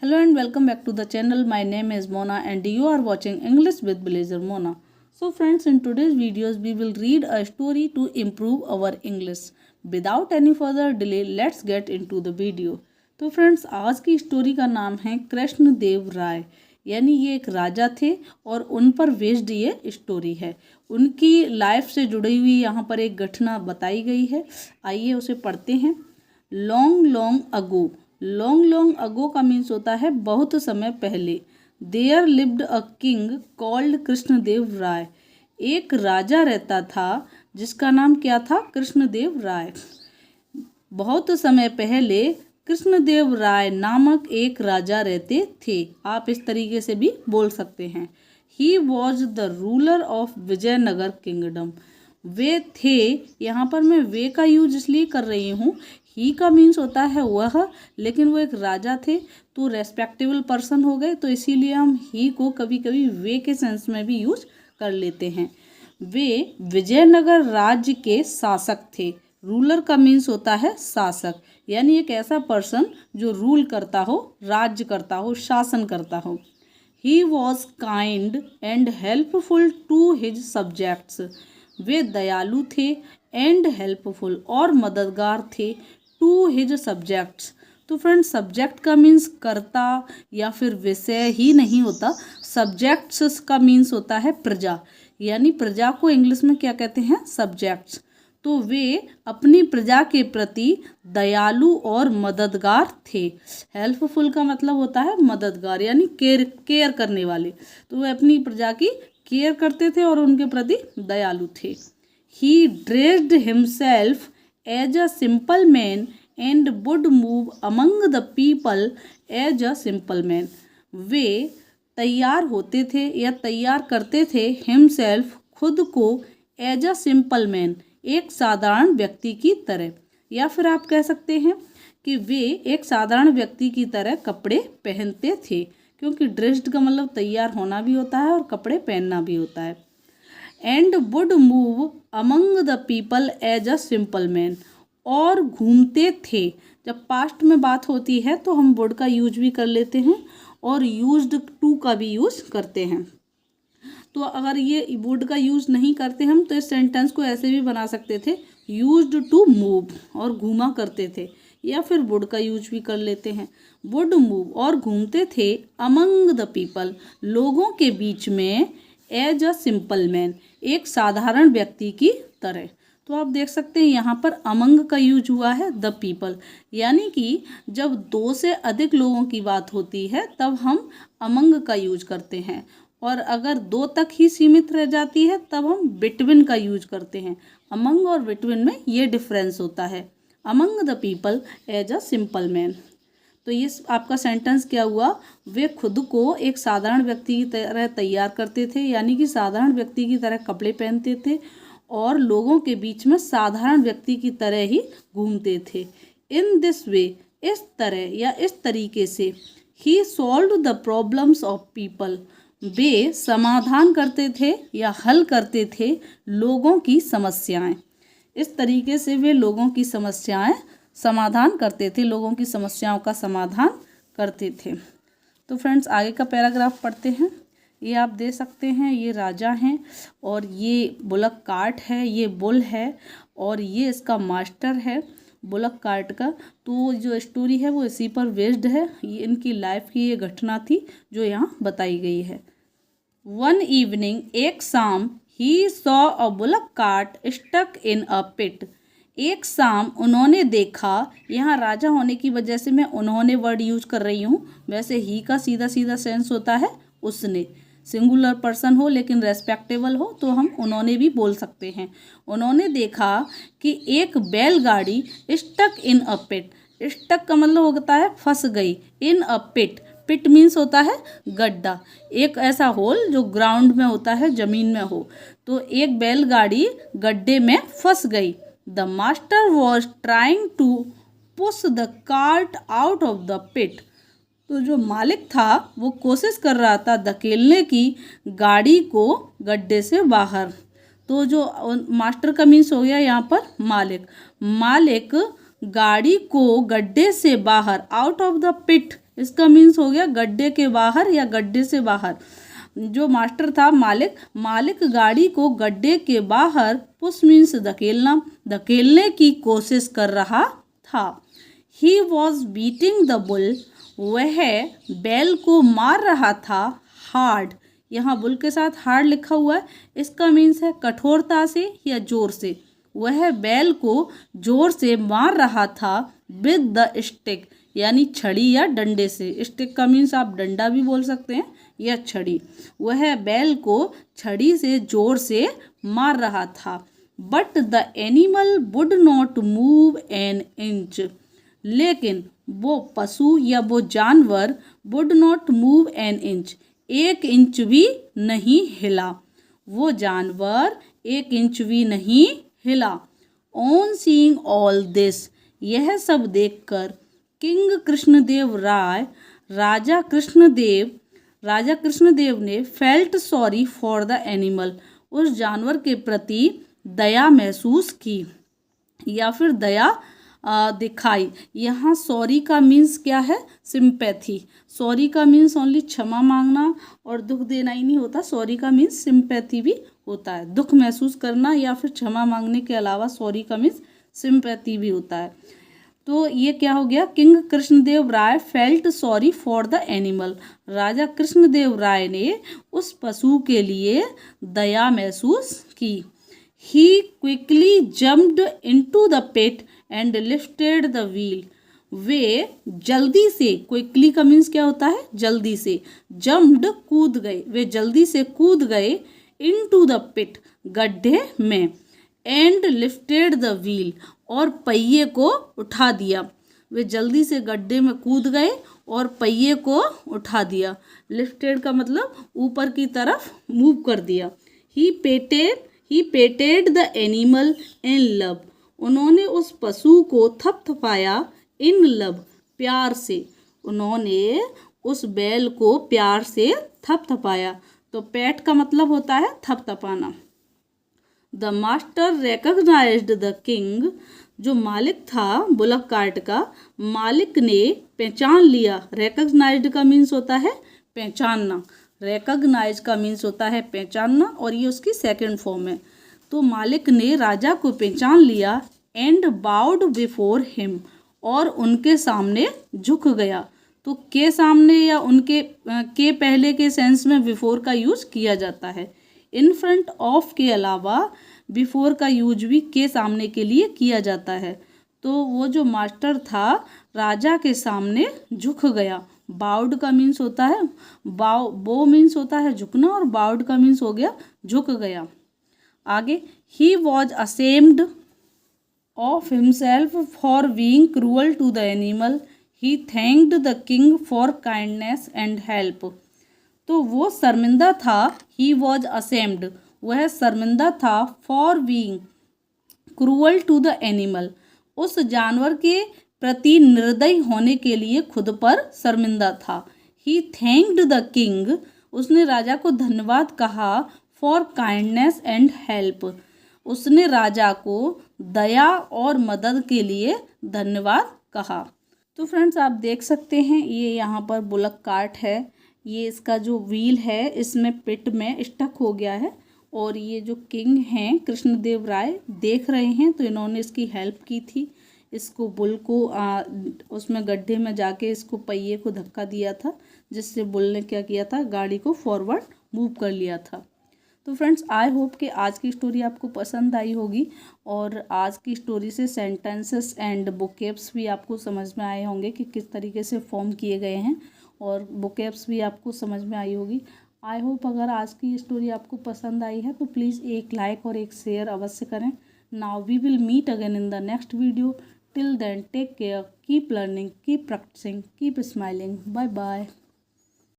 Hello and welcome back to the channel. My name is Mona and you are watching English with Blazer Mona. So friends, in today's videos we will read a story to improve our English. Without any further delay, let's get into the video. तो friends, आज की story का नाम है कृष्ण देव राय। यानी ये एक राजा थे और उन पर बेस्ड ये स्टोरी है। उनकी लाइफ से जुड़ी हुई यहाँ पर एक घटना बताई गई है। आइए उसे पढ़ते हैं। Long long ago. Long long ago का मीन्स होता है बहुत समय पहले। There lived a king called Krishnadev Rai. एक राजा रहता था जिसका नाम क्या था? कृष्णदेव राय। बहुत समय पहले कृष्णदेव राय नामक एक राजा रहते थे। आप इस तरीके से भी बोल सकते हैं। He was the ruler of Vijayanagar kingdom. वे थे, यहाँ पर मैं वे का यूज इसलिए कर रही हूँ, ही का मीन्स होता है वह, लेकिन वो एक राजा थे तो रेस्पेक्टेबल पर्सन हो गए, तो इसीलिए हम ही को कभी कभी वे के सेंस में भी यूज कर लेते हैं। वे विजयनगर राज्य के शासक थे। रूलर का मीन्स होता है शासक, यानी एक ऐसा पर्सन जो रूल करता हो, राज्य करता हो, शासन करता हो। He was kind and helpful to his subjects. वे दयालु थे एंड हेल्पफुल और मददगार थे टू हिज सब्जेक्ट्स। तो फ्रेंड्स, सब्जेक्ट का मीन्स कर्ता या फिर विषय ही नहीं होता। सब्जेक्ट्स का मीन्स होता है प्रजा, यानी प्रजा को इंग्लिश में क्या कहते हैं? सब्जेक्ट्स। तो वे अपनी प्रजा के प्रति दयालु और मददगार थे। हेल्पफुल का मतलब होता है मददगार, यानी केयर करने वाले। तो वे अपनी प्रजा की केयर करते थे और उनके प्रति दयालु थे। He dressed himself as a simple man and would move among the people as a simple man. वे तैयार होते थे या तैयार करते थे हिमसेल्फ, खुद को, एज अ सिंपल मैन, एक साधारण व्यक्ति की तरह। या फिर आप कह सकते हैं कि वे एक साधारण व्यक्ति की तरह कपड़े पहनते थे, क्योंकि ड्रेस्ड का मतलब तैयार होना भी होता है और कपड़े पहनना भी होता है। And would move among the people as a simple man, और घूमते थे। जब पास्ट में बात होती है तो हम वुड का यूज भी कर लेते हैं और यूज्ड टू का भी यूज करते हैं। तो अगर ये वुड का यूज नहीं करते हम, तो इस सेंटेंस को ऐसे भी बना सकते थे, यूज्ड टू मूव, और घूमा करते थे। या फिर वुड का यूज भी कर लेते हैं। वुड मूव, और घूमते थे, अमंग द पीपल, लोगों के बीच में, एज अ सिंपल मैन, एक साधारण व्यक्ति की तरह। तो आप देख सकते हैं यहाँ पर अमंग का यूज हुआ है द पीपल, यानी कि जब दो से अधिक लोगों की बात होती है तब हम अमंग का यूज करते हैं, और अगर दो तक ही सीमित रह जाती है तब हम बिटवीन का यूज करते हैं। अमंग और बिटवीन में ये डिफरेंस होता है। Among the people as a simple man. तो ये आपका सेंटेंस क्या हुआ? वे खुद को एक साधारण व्यक्ति की तरह तैयार करते थे, यानी कि साधारण व्यक्ति की तरह कपड़े पहनते थे और लोगों के बीच में साधारण व्यक्ति की तरह ही घूमते थे। इन दिस वे, इस तरह या इस तरीके से, he solve the problems of people, वे समाधान करते थे या हल करते थे लोगों की समस्याएं। इस तरीके से वे लोगों की समस्याएं समाधान करते थे, लोगों की समस्याओं का समाधान करते थे। तो फ्रेंड्स, आगे का पैराग्राफ पढ़ते हैं। ये आप दे सकते हैं, ये राजा हैं और ये बुलक कार्ट है, ये बुल है और ये इसका मास्टर है बुलक कार्ट का। तो जो स्टोरी है वो इसी पर बेस्ड है। ये इनकी लाइफ की ये घटना थी जो यहाँ बताई गई है। वन इवनिंग, एक शाम, he saw a bullock cart stuck in a pit. एक शाम उन्होंने देखा, यहाँ राजा होने की वजह से मैं उन्होंने वर्ड यूज कर रही हूँ। वैसे ही का सीधा सीधा सेंस होता है उसने। सिंगुलर पर्सन हो लेकिन रेस्पेक्टेबल हो तो हम उन्होंने भी बोल सकते हैं। उन्होंने देखा कि एक बैलगाड़ी stuck in a pit. Stuck का मतलब होता है फंस गई। इन अ पिट, पिट मीन्स होता है गड्ढा, एक ऐसा होल जो ग्राउंड में होता है, जमीन में हो। तो एक बैलगाड़ी गड्ढे में फंस गई। The master was trying to push the cart out of the pit. तो जो मालिक था वो कोशिश कर रहा था धकेलने की गाड़ी को गड्ढे से बाहर। तो जो मास्टर का मीन्स हो गया यहाँ पर मालिक। मालिक गाड़ी को गड्ढे से बाहर, आउट ऑफ द पिट, इसका मीन्स हो गया गड्ढे के बाहर या गड्ढे से बाहर। जो मास्टर था मालिक गाड़ी को गड्ढे के बाहर, पुश मीन्स धकेलने की कोशिश कर रहा था। He was beating the bull, वह बैल को मार रहा था हार्ड। यहाँ बुल के साथ हार्ड लिखा हुआ है, इसका मीन्स है कठोरता से या जोर से। वह बैल को जोर से मार रहा था विद द स्टिक, यानी छड़ी या डंडे से। स्टिक का मीन्स आप डंडा भी बोल सकते हैं या छड़ी। वह बैल को छड़ी से जोर से मार रहा था। But the animal would not move an inch, लेकिन वो पशु या वो जानवर would not move an inch, 1 inch भी नहीं हिला। वो जानवर 1 इंच भी नहीं हिला। ऑन सीइंग ऑल दिस, यह सब देखकर किंग कृष्णदेव राय, राजा कृष्णदेव ने felt sorry for the animal, उस जानवर के प्रति दया महसूस की या फिर दया दिखाई। यहाँ सॉरी का मीन्स क्या है? सिंपैथी। सॉरी का मीन्स ओनली क्षमा मांगना और दुख देना ही नहीं होता, सॉरी का मीन्स सिंपैथी भी होता है। दुख महसूस करना या फिर क्षमा मांगने के अलावा सॉरी का मीन्स सिंपैथी भी होता है। तो ये क्या हो गया? King Krishnadev Rai felt sorry for the animal, राजा कृष्णदेव राय ने उस पशु के लिए दया महसूस की। He quickly jumped into the pit and lifted the wheel, वे जल्दी से, क्विकली का मीन्स क्या होता है? जल्दी से। जम्प्ड कूद गए, वे जल्दी से कूद गए इनटू द पिट, गड्ढे में। एंड लिफ्टेड द व्हील, और पहिए को उठा दिया। वे जल्दी से गड्ढे में कूद गए और पहिए को उठा दिया। लिफ्टेड का मतलब ऊपर की तरफ मूव कर दिया। ही पेटेड द एनिमल इन लव, उन्होंने उस पशु को थपथपाया इन लव, प्यार से। उन्होंने उस बैल को प्यार से थपथपाया। तो पैट का मतलब होता है थपथपाना। The master recognised the king, जो मालिक था बुलक कार्ट का, मालिक ने पहचान लिया। रिकॉग्नाइज्ड का मीन्स होता है पहचानना, रिकॉग्नाइज का मीन्स होता है पहचानना, और ये उसकी सेकंड फॉर्म है। तो मालिक ने राजा को पहचान लिया। एंड बाउड बिफोर हिम, और उनके सामने झुक गया। तो के सामने या उनके के पहले के सेंस में बिफोर का यूज किया जाता है। इन फ्रंट ऑफ के अलावा बिफोर का यूज भी के सामने के लिए किया जाता है। तो वो जो मास्टर था राजा के सामने झुक गया। बाउड का मीन्स होता है बो मीन्स होता है झुकना, और बाउड का मीन्स हो गया झुक गया। आगे, he was ashamed of himself for being cruel to the animal, he thanked the king for kindness and help. तो वो शर्मिंदा था, ही वॉज असेम्ड, वह शर्मिंदा था, for being cruel to the animal, उस जानवर के प्रति निर्दयी होने के लिए खुद पर शर्मिंदा था। ही थैंक्ड द किंग, उसने राजा को धन्यवाद कहा, फॉर काइंडनेस एंड हेल्प, उसने राजा को दया और मदद के लिए धन्यवाद कहा। तो फ्रेंड्स, आप देख सकते हैं ये यहाँ पर बुलक कार्ट है। ये इसका जो व्हील है इसमें पिट में स्टक हो गया है, और ये जो किंग हैं कृष्णदेव राय देख रहे हैं, तो इन्होंने इसकी हेल्प की थी। इसको बुल को उसमें गड्ढे में जाके इसको पहिए को धक्का दिया था, जिससे बुल ने क्या किया था, गाड़ी को फॉरवर्ड मूव कर लिया था। तो फ्रेंड्स, आई होप कि आज की स्टोरी आपको पसंद आई होगी, और आज की स्टोरी से सेंटेंसेस एंड वोकैब्स भी आपको समझ में आए होंगे कि किस तरीके से फॉर्म किए गए हैं, और वोकैब्स भी आपको समझ में आई होगी। आई होप अगर आज की स्टोरी आपको पसंद आई है तो प्लीज़ एक लाइक और एक शेयर अवश्य करें। Now we will meet again in the next video. Till then take care, keep learning, keep practising, keep smiling. Bye bye.